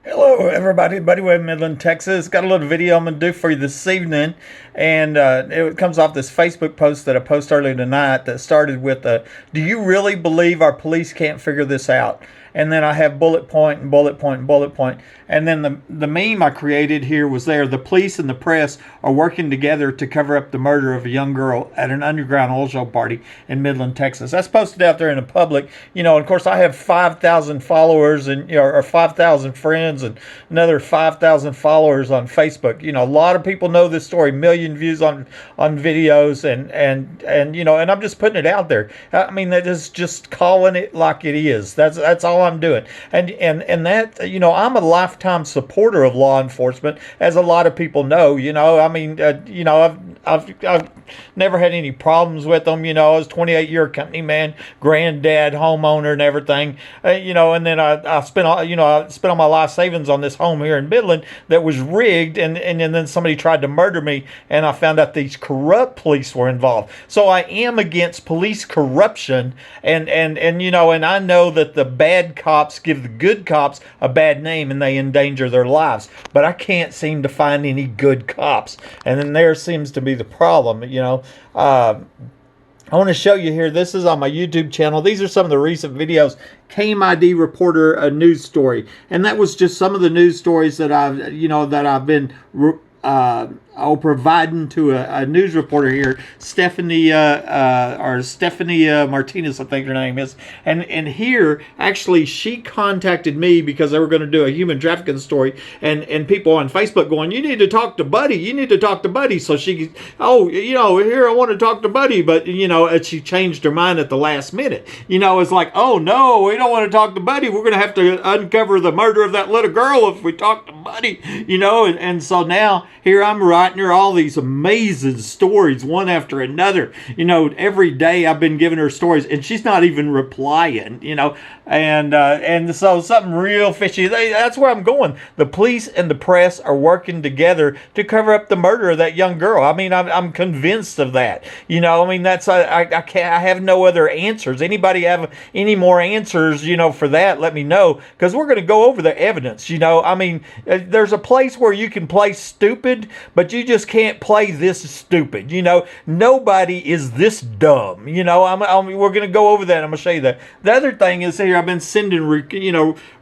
Hello, everybody. Buddy Way, Midland, Texas. Got a little video I'm going to do for you this evening. And it comes off this Facebook post that I posted earlier tonight that started with, do you really believe our police can't figure this out? And then I have bullet point and bullet point and bullet point. And then the meme I created here was there. The police and the press are working together to cover up the murder of a young girl at an underground oil show party in Midland, Texas. That's posted out there in the public. And of course, I have 5,000 followers and or 5,000 friends and another 5,000 followers on Facebook. A lot of people know this story, million views on videos, and I'm just putting it out there. I mean, that is just calling it like it is. That's all I'm doing. And that, I'm a lifetime supporter of law enforcement, as a lot of people know. I've never had any problems with them. I was 28-year company man, granddad, homeowner, and everything. And then I spent all my life savings on this home here in Midland that was rigged, and then somebody tried to murder me, and I found out these corrupt police were involved. So I am against police corruption, and I know that the bad cops give the good cops a bad name and they endanger their lives. But I can't seem to find any good cops, and then there seems to be the problem. I want to show you here. This is on my YouTube channel. These are some of the recent videos. KMID reporter, a news story, and that was just some of the news stories that I've been providing to a news reporter here, Stephanie Martinez, I think her name is. And here, actually, she contacted me because they were going to do a human trafficking story, and people on Facebook going, you need to talk to Buddy. You need to talk to Buddy. So she, here, I want to talk to Buddy. But, and she changed her mind at the last minute. It's like, oh, no, we don't want to talk to Buddy. We're going to have to uncover the murder of that little girl if we talk to Buddy, and so now here I'm writing her all these amazing stories, one after another. Every day I've been giving her stories, and she's not even replying. And so something real fishy. That's where I'm going. The police and the press are working together to cover up the murder of that young girl. I mean, I'm convinced of that. That's I can't. I have no other answers. Anybody have any more answers? For that, let me know, because we're going to go over the evidence. There's a place where you can play stupid, but you just can't play this stupid. Nobody is this dumb. We're going to go over that. I'm going to show you that. The other thing is here, I've been sending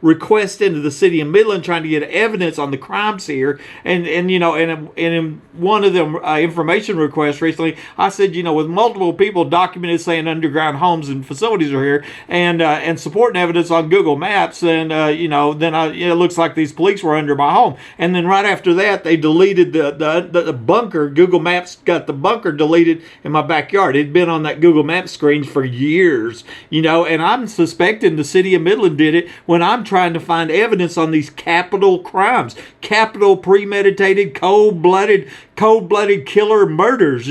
requests into the city of Midland trying to get evidence on the crimes here, and in one of them information requests recently, I said, with multiple people documented saying underground homes and facilities are here, and supporting evidence on Google Maps, and it looks like these police were under my home. And then right after that, they deleted the bunker. Google Maps got the bunker deleted in my backyard. It'd been on that Google Maps screen for years, and I'm suspecting the city of Midland did it when I'm trying to find evidence on these capital crimes, capital premeditated, cold-blooded killer murders.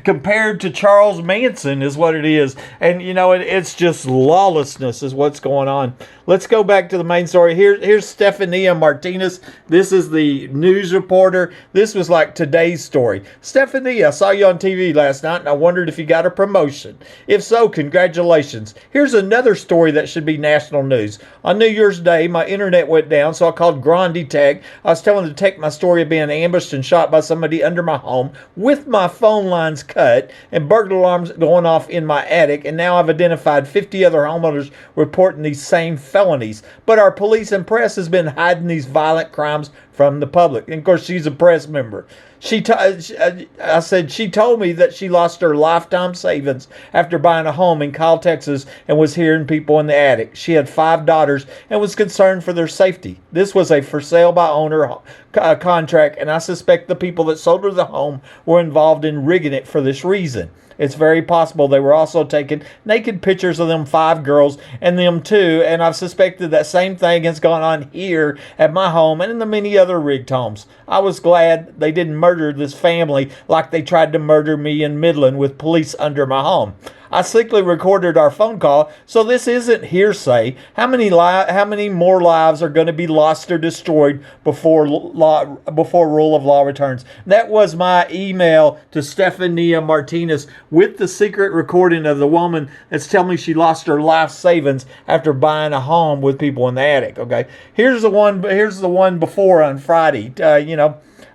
Compared to Charles Manson is what it is. And it's just lawlessness is what's going on. Let's go back to the main story. Here's Stephanie Martinez. This is the news reporter. This was like today's story. Stephanie, I saw you on TV last night, and I wondered if you got a promotion. If so, congratulations. Here's another story that should be national news. On New Year's Day, my internet went down, so I called Grande Tech. I was telling the tech my story of being ambushed and shot by somebody under my home with my phone lines cut and burglar alarms going off in my attic, and now I've identified 50 other homeowners reporting these same felonies. But our police and press has been hiding these violent crimes from the public. And of course, she's a press member. I said she told me that she lost her lifetime savings after buying a home in Kyle, Texas, and was hearing people in the attic. She had 5 daughters and was concerned for their safety. This was a for sale by owner contract, and I suspect the people that sold her the home were involved in rigging it for this reason. It's very possible they were also taking naked pictures of them 5 girls and them too, and I've suspected that same thing has gone on here at my home and in the many other rigged homes. I was glad they didn't murder this family like they tried to murder me in Midland with police under my home. I secretly recorded our phone call, so this isn't hearsay. How many more lives are going to be lost or destroyed before rule of law returns? That was my email to Stefania Martinez with the secret recording of the woman that's telling me she lost her life savings after buying a home with people in the attic. Okay, here's the one before on Friday.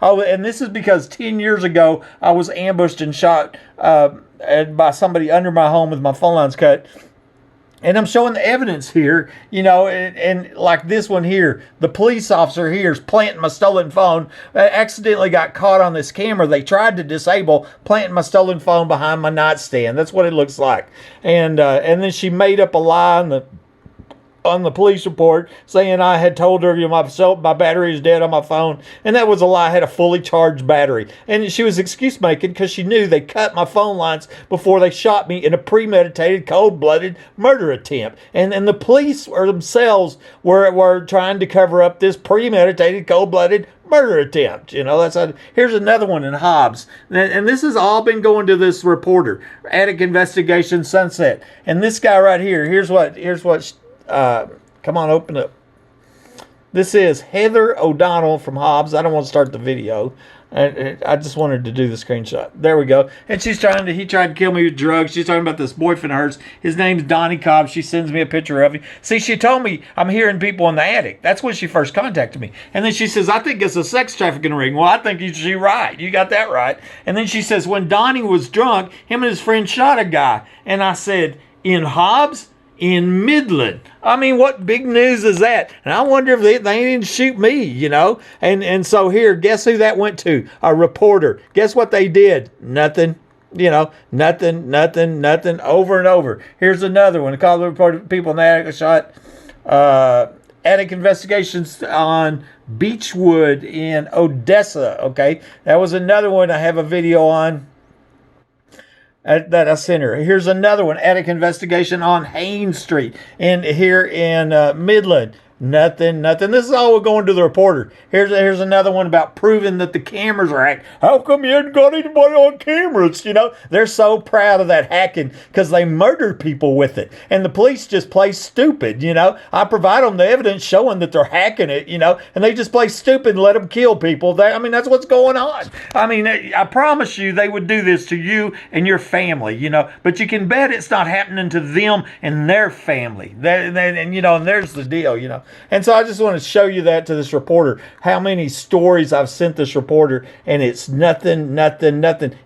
Oh, and this is because 10 years ago I was ambushed and shot by somebody under my home with my phone lines cut. And I'm showing the evidence here, and like this one here, the police officer here is planting my stolen phone. I accidentally got caught on this camera. They tried to disable, planting my stolen phone behind my nightstand. That's what it looks like. And then she made up a lie on the police report saying I had told her my battery is dead on my phone, and that was a lie. I had a fully charged battery, and she was excuse making because she knew they cut my phone lines before they shot me in a premeditated, cold-blooded murder attempt. And the police themselves were trying to cover up this premeditated, cold-blooded murder attempt. Here's another one in Hobbs, and this has all been going to this reporter. Attic investigation, Sunset, and this guy right here. Here's what. Come on, open up. This is Heather O'Donnell from Hobbs. I don't want to start the video. I just wanted to do the screenshot. There we go. And he tried to kill me with drugs. She's talking about this boyfriend of hers. His name's Donnie Cobb. She sends me a picture of him. See, she told me I'm hearing people in the attic. That's when she first contacted me. And then she says, I think it's a sex trafficking ring. Well, I think she's right. You got that right. And then she says, when Donnie was drunk, him and his friend shot a guy. And I said, in Hobbs? In Midland. I mean, what big news is that? And I wonder if they didn't shoot me, And so here, guess who that went to? A reporter. Guess what they did? Nothing. Nothing, over and over. Here's another one. Call the reporter, people in the attic shot. Attic investigations on Beechwood in Odessa. Okay, that was another one I have a video on. That I sent her. Here's another one. Attic investigation on Haynes Street here in Midland. Nothing. This is all going to the reporter. Here's another one about proving that the cameras are hacked. How come you hadn't got anybody on cameras? They're so proud of that hacking because they murdered people with it. And the police just play stupid, I provide them the evidence showing that they're hacking it, and they just play stupid and let them kill people. That's what's going on. I promise you they would do this to you and your family, but you can bet it's not happening to them and their family. And there's the deal, And so I just want to show you that to this reporter, how many stories I've sent this reporter, and it's nothing,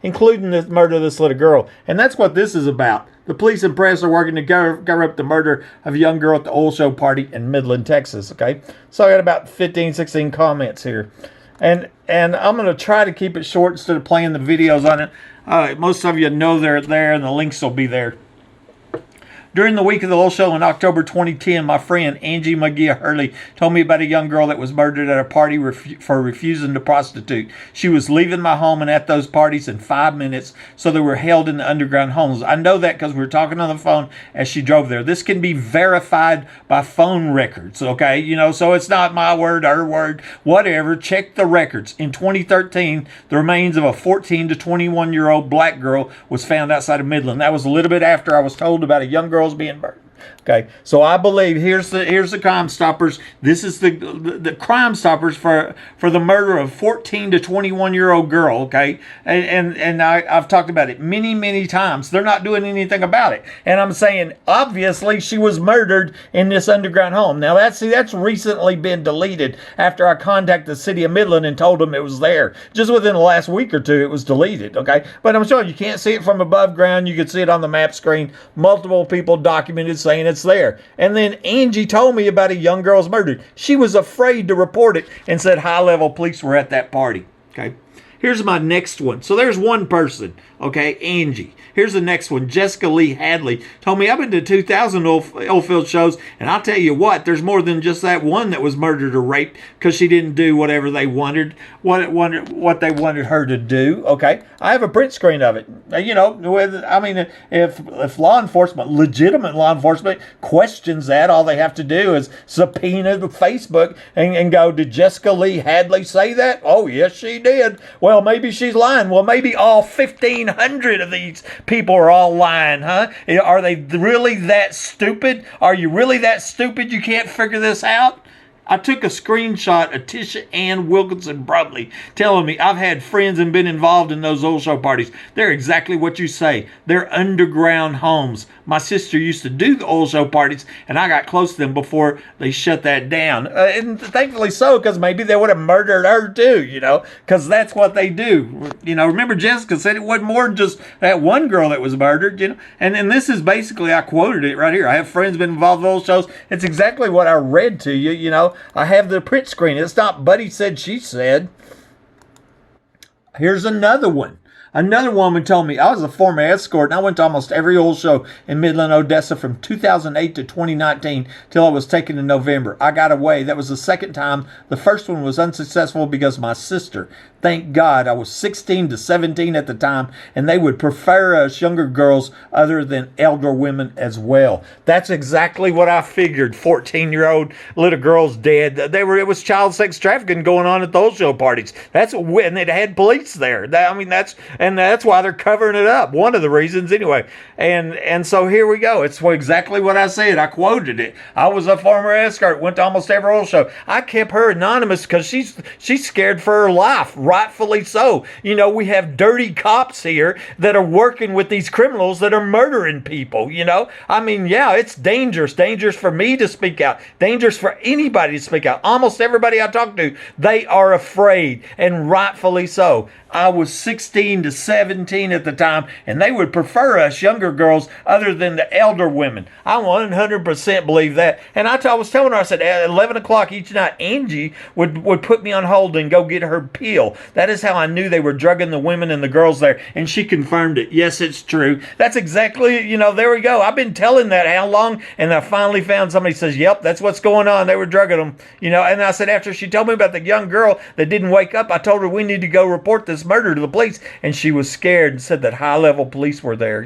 including the murder of this little girl. And that's what this is about. The police and press are working to cover up the murder of a young girl at the oil show party in Midland, Texas. Okay, so I got about 15, 16 comments here. And I'm going to try to keep it short instead of playing the videos on it. Most of you know they're there, and the links will be there. During the week of the oil show in October 2010, my friend Angie Mungia Herrley told me about a young girl that was murdered at a party for refusing to prostitute. She was leaving my home and at those parties in 5 minutes, so they were held in the underground homes. I know that because we were talking on the phone as she drove there. This can be verified by phone records, okay? So it's not my word, her word, whatever. Check the records. In 2013, the remains of a 14 to 21-year-old black girl was found outside of Midland. That was a little bit after I was told about a young girl being burned. Okay, so I believe here's the Crime Stoppers. This is the Crime Stoppers for the murder of 14 to 21-year-old girl. Okay, and I've talked about it many times. They're not doing anything about it, and I'm saying obviously she was murdered in this underground home. Now that's recently been deleted after I contacted the city of Midland and told them it was there. Just within the last week or two, it was deleted. Okay, but I'm showing you can't see it from above ground. You can see it on the map screen. Multiple people documented saying it's there. And then Angie told me about a young girl's murdered. She was afraid to report it and said high-level police were at that party. Okay. Here's my next one. So there's one person, okay, Angie. Here's the next one. Jessica Lea Hadley told me I've been to 2,000 oilfield shows, and I'll tell you what, there's more than just that one that was murdered or raped because she didn't do whatever they wanted, what they wanted her to do, okay? I have a print screen of it. If law enforcement, legitimate law enforcement, questions that, all they have to do is subpoena Facebook and go, did Jessica Lea Hadley say that? Oh, yes, she did. Well, Well, maybe she's lying. Well, maybe all 1,500 of these people are all lying, huh? Are they really that stupid? Are you really that stupid you can't figure this out? I took a screenshot of Tisha Ann Wilkinson Brumley telling me I've had friends and been involved in those old show parties. They're exactly what you say. They're underground homes. My sister used to do the old show parties, and I got close to them before they shut that down. And thankfully so, because maybe they would have murdered her too, because that's what they do. Remember Jessica said it wasn't more than just that one girl that was murdered, And this is basically, I quoted it right here. I have friends been involved in old shows. It's exactly what I read to you, I have the print screen. It's not Buddy said, she said. Here's another one. Another woman told me, I was a former escort, and I went to almost every old show in Midland, Odessa from 2008 to 2019 till I was taken in November. I got away. That was the second time. The first one was unsuccessful because my sister. Thank God I was 16 to 17 at the time, and they would prefer us younger girls other than elder women as well. That's exactly what I figured. 14-year-old little girls dead. It was child sex trafficking going on at those show parties. And it had police there. That's why they're covering it up. One of the reasons anyway. And so here we go. It's exactly what I said. I quoted it. I was a former escort, went to almost every old show. I kept her anonymous because she's scared for her life. Rightfully so. We have dirty cops here that are working with these criminals that are murdering people, it's dangerous. Dangerous for me to speak out. Dangerous for anybody to speak out. Almost everybody I talk to, they are afraid, and rightfully so. I was 16 to 17 at the time, and they would prefer us younger girls other than the elder women. I 100% believe that. And I was telling her, I said, at 11 o'clock each night, Angie would put me on hold and go get her pill. That is how I knew they were drugging the women and the girls there, and she confirmed it. Yes, it's true. That's exactly, there we go. I've been telling that how long, and I finally found somebody says, yep, that's what's going on. They were drugging them, and I said, after she told me about the young girl that didn't wake up, I told her we need to go report this murder to the police, and she was scared and said that high-level police were there,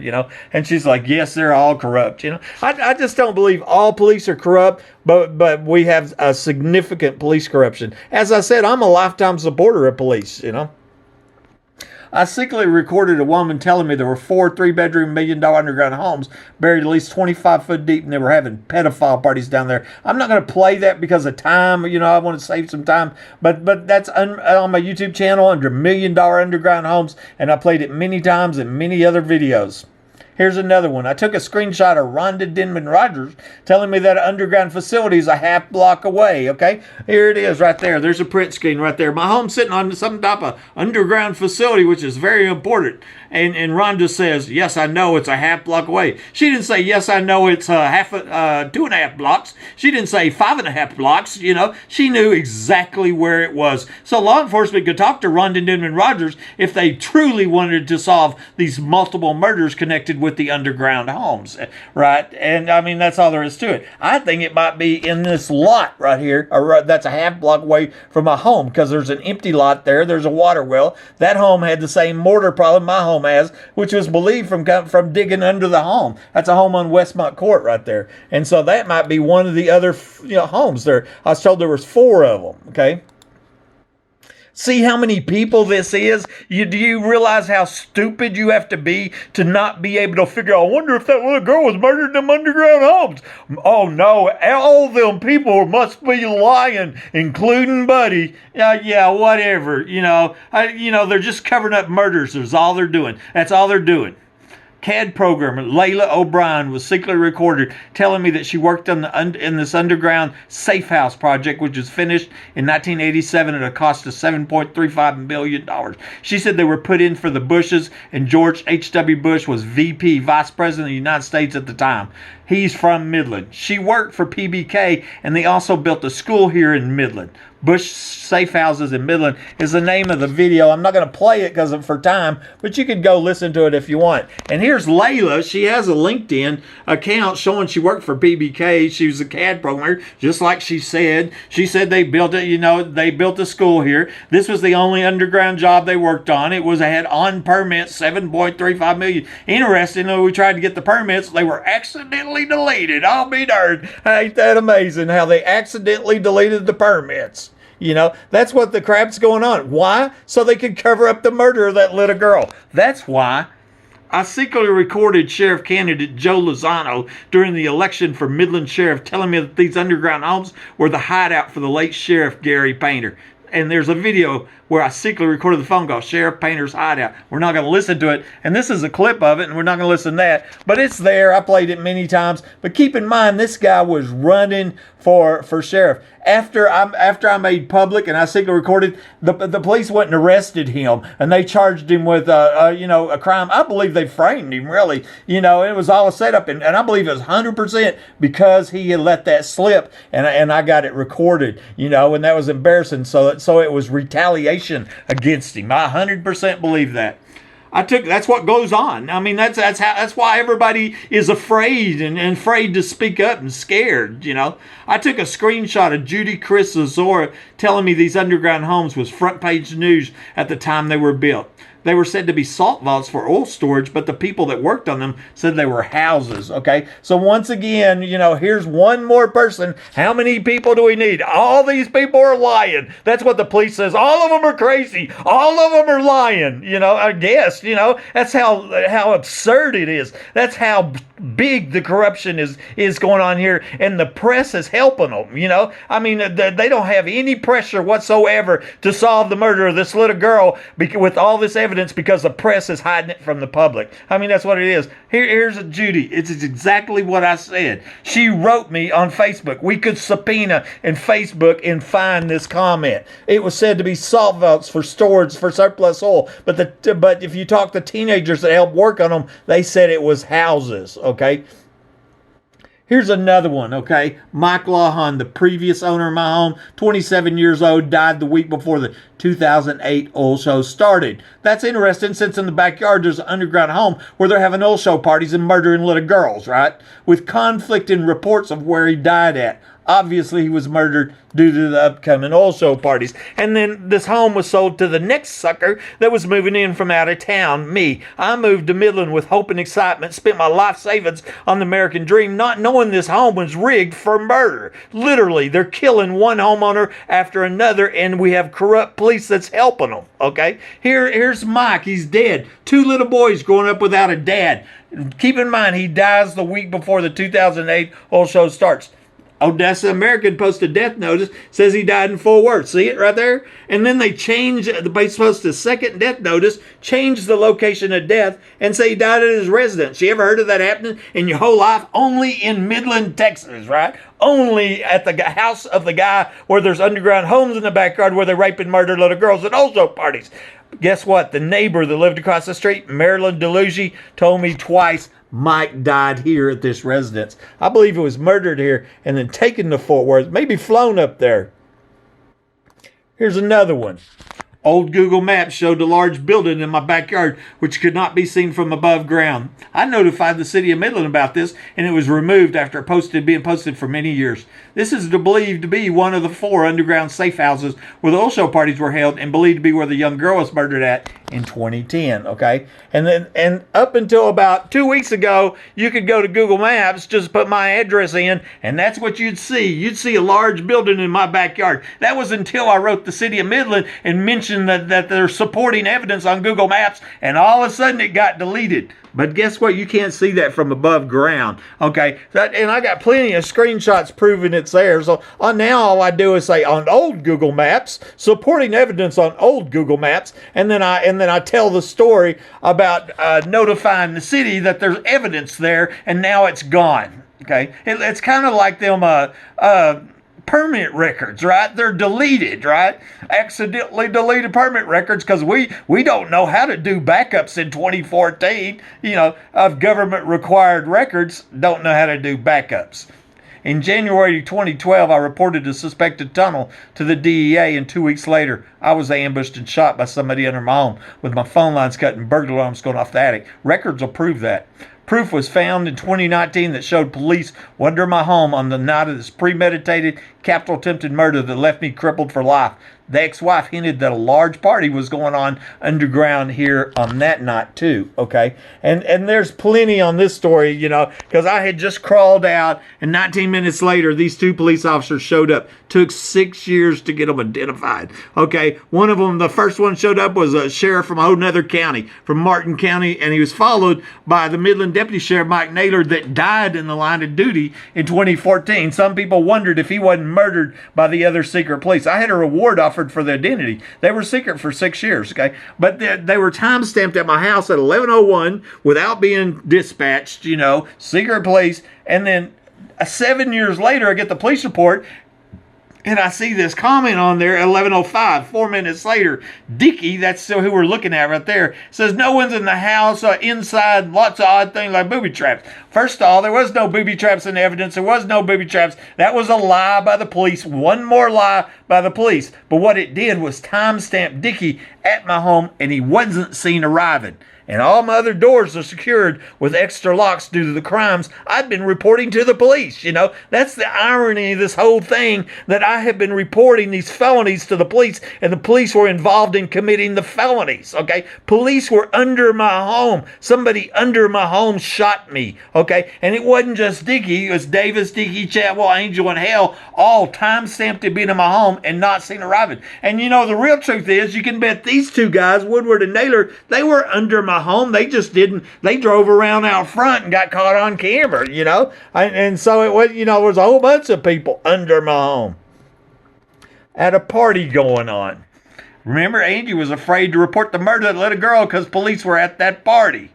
and she's like, yes, they're all corrupt, I just don't believe all police are corrupt, but we have a significant police corruption. As I said, I'm a lifetime supporter of police, I secretly recorded a woman telling me there were 4 3-bedroom $1 million underground homes buried at least 25 foot deep, and they were having pedophile parties down there. I'm not going to play that because of time. I want to save some time. But that's on my YouTube channel under $1 million underground homes, and I played it many times in many other videos. Here's another one. I took a screenshot of Rhonda Denman Rogers telling me that an underground facility is a half block away, okay? Here it is right there. There's a print screen right there. My home's sitting on some type of underground facility, which is very important. And Rhonda says, yes, I know it's a half block away. She didn't say, yes, I know it's 2.5 blocks. She didn't say 5.5 blocks, She knew exactly where it was. So law enforcement could talk to Rhonda Denman Rogers if they truly wanted to solve these multiple murders connected with the underground homes, right? And that's all there is to it. I think it might be in this lot right here, or that's a half block away from my home, because there's an empty lot there. There's a water well. That home had the same mortar problem my home has, which was believed from digging under the home. That's a home on Westmont Court right there. And so that might be one of the other homes there. I was told there was 4 of them, okay? See how many people this is? Do you realize how stupid you have to be to not be able to figure out, I wonder if that little girl was murdered in them underground homes? Oh no, all them people must be lying, including Buddy. Yeah, whatever. They're just covering up murders. That's all they're doing. That's all they're doing. CAD programmer Layla O'Brien was secretly recorded telling me that she worked in this underground safe house project, which was finished in 1987 at a cost of $7.35 million. She said they were put in for the Bushes, and George H.W. Bush was VP, Vice President of the United States at the time. He's from Midland. She worked for PBK, and they also built a school here in Midland. Bush Safe Houses in Midland is the name of the video. I'm not going to play it because for time, but you can go listen to it if you want. And here's Layla. She has a LinkedIn account showing she worked for PBK. She was a CAD programmer, just like she said. She said they built it, they built a school here. This was the only underground job they worked on. It had on permits, $7.35 million. Interesting, we tried to get the permits. They were accidentally deleted. I'll be darned. Ain't that amazing how they accidentally deleted the permits? You know, that's what the crap's going on. Why? So they could cover up the murder of that little girl. That's why. I secretly recorded Sheriff candidate Joe Lozano during the election for Midland Sheriff telling me that these underground homes were the hideout for the late Sheriff Gary Painter. And there's a video where I secretly recorded the phone call, Sheriff Painter's hideout. We're not going to listen to it. And this is a clip of it, and we're not going to listen to that. But it's there. I played it many times. But keep in mind, this guy was running for sheriff. After I made public and I secretly recorded, the police went and arrested him. And they charged him with, a crime. I believe they framed him, really. You know, it was all a setup. And I believe it was 100% because he had let that slip. And I got it recorded, you know, and that was embarrassing. So it was retaliation against him. I 100% believe that. That's what goes on. I mean, that's why everybody is afraid and afraid to speak up and scared, you know. I took a screenshot of Judy Chris Zazora telling me these underground homes was front page news at the time they were built. They were said to be salt vaults for oil storage, but the people that worked on them said they were houses, okay? So once again, you know, here's one more person. How many people do we need? All these people are lying. That's what the police says. All of them are crazy. All of them are lying. You know, I guess, you know, that's how absurd it is. That's how big the corruption is going on here, and the press is helping them, you know? I mean, they don't have any pressure whatsoever to solve the murder of this little girl with all this evidence because the press is hiding it from the public. I mean, that's what it is. Here's Judy. It's exactly what I said. She wrote me on Facebook. We could subpoena in Facebook and find this comment. It was said to be salt vaults for storage for surplus oil, but if you talk to teenagers that helped work on them, they said it was houses, okay? Here's another one, okay? Mike Lahan, the previous owner of my home, 27 years old, died the week before the 2008 oil show started. That's interesting since in the backyard there's an underground home where they're having oil show parties and murdering little girls, right? With conflicting reports of where he died at. Obviously, he was murdered due to the upcoming oil show parties. And then this home was sold to the next sucker that was moving in from out of town, me. I moved to Midland with hope and excitement, spent my life savings on the American dream, not knowing this home was rigged for murder. Literally, they're killing one homeowner after another, and we have corrupt police that's helping them, okay? Here's Mike. He's dead. 2 little boys growing up without a dad. Keep in mind, he dies the week before the 2008 oil show starts. Odessa American posted death notice, says he died in Fort Worth. See it right there? And then they post a second death notice, change the location of death, and say he died at his residence. You ever heard of that happening in your whole life? Only in Midland, Texas, right? Only at the house of the guy where there's underground homes in the backyard where they rape and murder little girls at also parties. Guess what? The neighbor that lived across the street, Marilyn DeLuigi, told me twice Mike died here at this residence. I believe he was murdered here and then taken to Fort Worth, maybe flown up there. Here's another one. Old Google Maps showed a large building in my backyard which could not be seen from above ground. I notified the city of Midland about this, and it was removed after being posted for many years. This is believed to be one of the 4 underground safe houses where the oil show parties were held, and believed to be where the young girl was murdered at in 2010, okay? And up until about 2 weeks ago, you could go to Google Maps, just put my address in, and that's what you'd see. You'd see a large building in my backyard. That was until I wrote the city of Midland and mentioned that they're supporting evidence on Google Maps, and all of a sudden it got deleted. But guess what? You can't see that from above ground. Okay, and I got plenty of screenshots proving it's there. So now all I do is say on old Google Maps, supporting evidence on old Google Maps, and then I tell the story about notifying the city that there's evidence there, and now it's gone. Okay, it's kind of like them permit records, right? They're deleted, right? Accidentally deleted permit records because we don't know how to do backups in 2014, of government required records, don't know how to do backups. In January 2012, I reported a suspected tunnel to the DEA, and 2 weeks later, I was ambushed and shot by somebody under my home with my phone lines cut and burglar alarms going off the attic. Records will prove that. Proof was found in 2019 that showed police went under my home on the night of this premeditated, capital attempted murder that left me crippled for life. The ex-wife hinted that a large party was going on underground here on that night too, okay? And there's plenty on this story, you know, because I had just crawled out, and 19 minutes later, these two police officers showed up. Took 6 years to get them identified, okay? One of them, the first one showed up, was a sheriff from a whole nother county, from Martin County, and he was followed by the Midland Deputy Sheriff Mike Naylor that died in the line of duty in 2014. Some people wondered if he wasn't murdered by the other secret police. I had a reward offered for the identity. They were secret for 6 years, okay? But they were time-stamped at my house at 11:01 without being dispatched, you know, secret police. And then 7 years later, I get the police report, and I see this comment on there at 11:05, 4 minutes later. Dicky, that's who we're looking at right there, says no one's in the house, inside, lots of odd things like booby traps. First of all, there was no booby traps in evidence. There was no booby traps. That was a lie by the police. One more lie by the police. But what it did was timestamp Dicky at my home, and he wasn't seen arriving. And all my other doors are secured with extra locks due to the crimes I've been reporting to the police. You know, that's the irony of this whole thing, that I have been reporting these felonies to the police, and the police were involved in committing the felonies, okay? Police were under my home. Somebody under my home shot me, okay? And it wasn't just Dicky. It was Davis, Dicky, Chatwell, Angel, and Hale, all time-stamped to being in my home and not seen arriving. And you know, the real truth is, you can bet these two guys, Woodward and Naylor, they were under my home. They just didn't. They drove around out front and got caught on camera, you know. And so it was, you know, there was a whole bunch of people under my home at a party going on. Remember, Angie was afraid to report the murder of the little girl because police were at that party.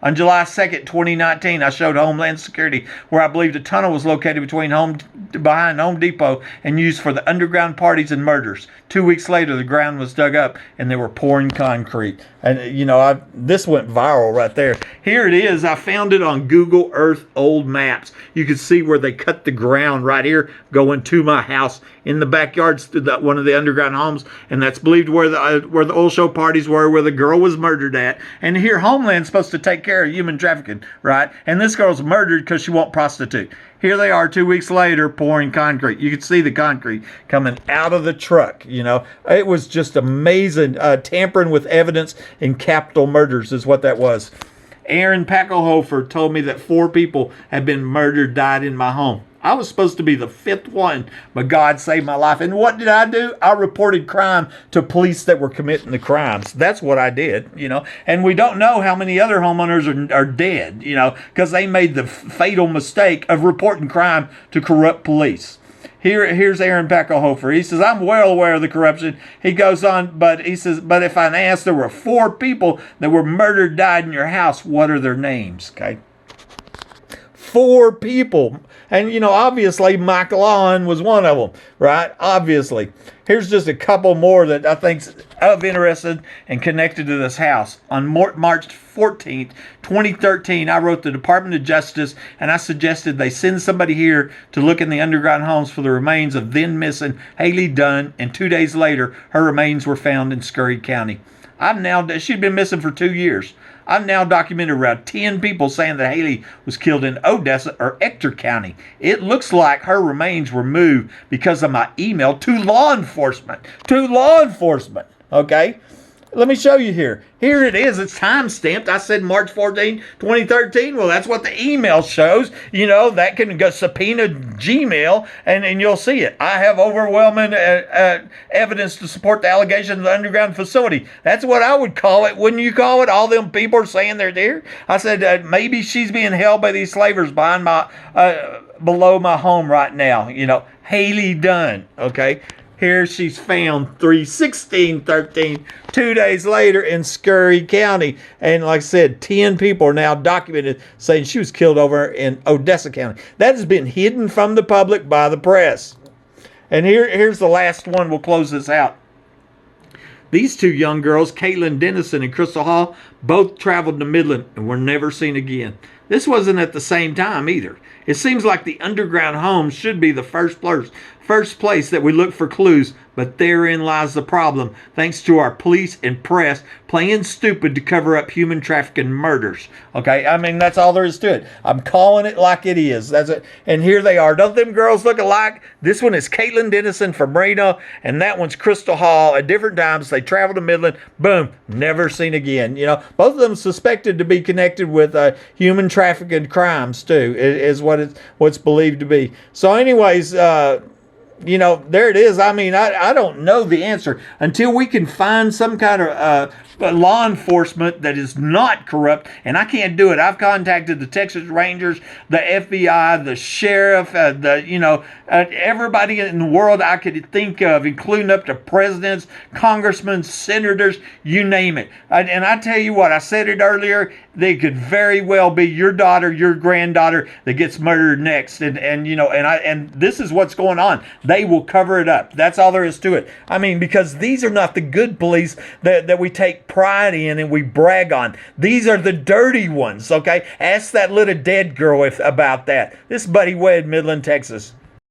On July 2nd, 2019, I showed Homeland Security where I believed a tunnel was located behind Home Depot and used for the underground parties and murders. 2 weeks later, the ground was dug up and they were pouring concrete. And, you know, this went viral right there. Here it is. I found it on Google Earth old maps. You can see where they cut the ground right here going to my house in the backyards to one of the underground homes. And that's believed where the oil show parties were, where the girl was murdered at. And here, Homeland's supposed to take care of human trafficking, right? And this girl's murdered because she won't prostitute. Here they are 2 weeks later pouring concrete. You can see the concrete coming out of the truck, you know. It was just amazing. Tampering with evidence in capital murders is what that was. Aaron Packelhofer told me that 4 people had been murdered, died in my home. I was supposed to be the 5th one, but God saved my life. And what did I do? I reported crime to police that were committing the crimes. That's what I did, you know. And we don't know how many other homeowners are dead, you know, because they made the fatal mistake of reporting crime to corrupt police. Here's Aaron Packelhofer. He says, I'm well aware of the corruption. He goes on, but he says, but if I'm asked, there were 4 people that were murdered, died in your house, what are their names? Okay. 4 people. And, you know, obviously Mike Lahan was one of them, right? Obviously. Here's just a couple more that I think's of interest and connected to this house. On March 14th, 2013, I wrote the Department of Justice and I suggested they send somebody here to look in the underground homes for the remains of then missing Haley Dunn, and 2 days later, her remains were found in Scurry County. She'd been missing for 2 years. I've now documented around 10 people saying that Haley was killed in Odessa or Ector County. It looks like her remains were moved because of my email to law enforcement. Okay? Let me show you here. Here it is. It's time stamped. I said March 14, 2013. Well, that's what the email shows. You know, that can go subpoena Gmail, and you'll see it. I have overwhelming evidence to support the allegation of the underground facility. That's what I would call it. Wouldn't you call it? All them people are saying they're there. I said maybe she's being held by these slavers behind below my home right now. You know, Haley Dunn. Okay. Here she's found 3/16/13, 2 days later in Scurry County. And like I said, 10 people are now documented saying she was killed over in Odessa County. That has been hidden from the public by the press. And here's the last one. We'll close this out. These 2 young girls, Caitlin Dennison and Crystal Hall, Both traveled to Midland and were never seen again. This wasn't at the same time either. It seems like the underground home should be the first place that we look for clues, but therein lies the problem, thanks to our police and press playing stupid to cover up human trafficking murders. Okay, I mean, that's all there is to it. I'm calling it like it is. That's it. And here they are. Don't them girls look alike? This one is Caitlin Dennison from Reno, and that one's Crystal Hall. At different times, they traveled to Midland. Boom, never seen again. You know, both of them suspected to be connected with human trafficking crimes too, is what's believed to be. So anyways, you know, there it is. I mean, I don't know the answer until we can find some kind of law enforcement that is not corrupt, and I can't do it. I've contacted the Texas Rangers, the FBI, the sheriff, everybody in the world I could think of, including up to presidents, congressmen, senators, you name it. And I tell you what, I said it earlier, they could very well be your daughter, your granddaughter that gets murdered next. And this is what's going on. They will cover it up. That's all there is to it. I mean, because these are not the good police that we take pride in and we brag on. These are the dirty ones, okay? Ask that little dead girl about that. This is Buddy Wade, Midland, Texas.